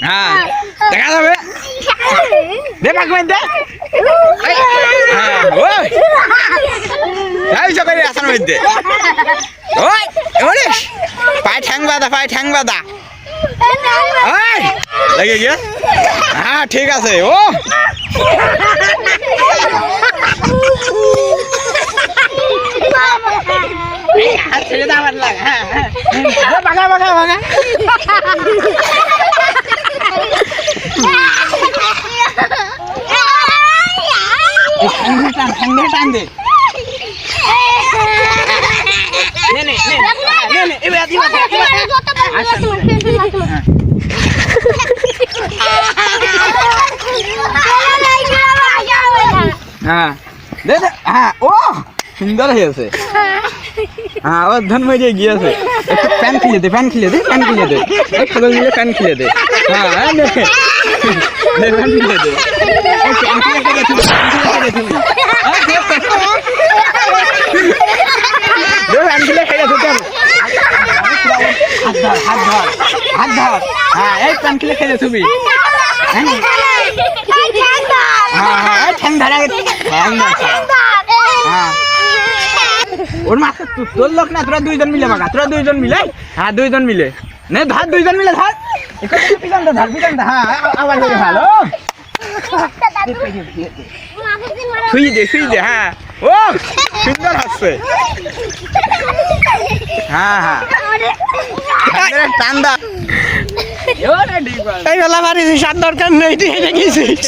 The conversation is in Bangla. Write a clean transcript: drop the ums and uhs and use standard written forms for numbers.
হ্যাঁ দেখা যাবে দে পাকবেন দে হ্যাঁ ওই এই সকালে আসার মধ্যে ওই ওরে পায়ে ঠ্যাং বাঁধা ওই লেগে গিয়ে হ্যাঁ ঠিক আছে ও ছেড়ে দেওয়ার লাগে হ্যাঁ হ্যাঁ ভাগা টান দে হ্যাঁ দে হ্যাঁ ও সুন্দর হয়েছে হ্যাঁ ও ধন মরে গিয়েছে একটু ফ্যান খুলে দে একটু মিলে ফ্যান খুলে দে হ্যাঁ ফ্যান খুলে দে হাত ধর হ্যাঁ এই প্যান খুলে খেলে তুমি হ্যাঁ ঠ্যাং ধরা হ্যাঁ ওর মাথা তোর লোক না তোরা দুইজন মিলে বাগা হ্যাঁ দুইজন মিলে নে ধর দুইজন মিলে ধর পিছনটা ধর হ্যাঁ আবার ভালো শুই দে হ্যাঁ ও সুন্দর হচ্ছে হ্যাঁ টান্দা এই বেলা বাড়ি সার দরকার নেই তুই এটা গেছিস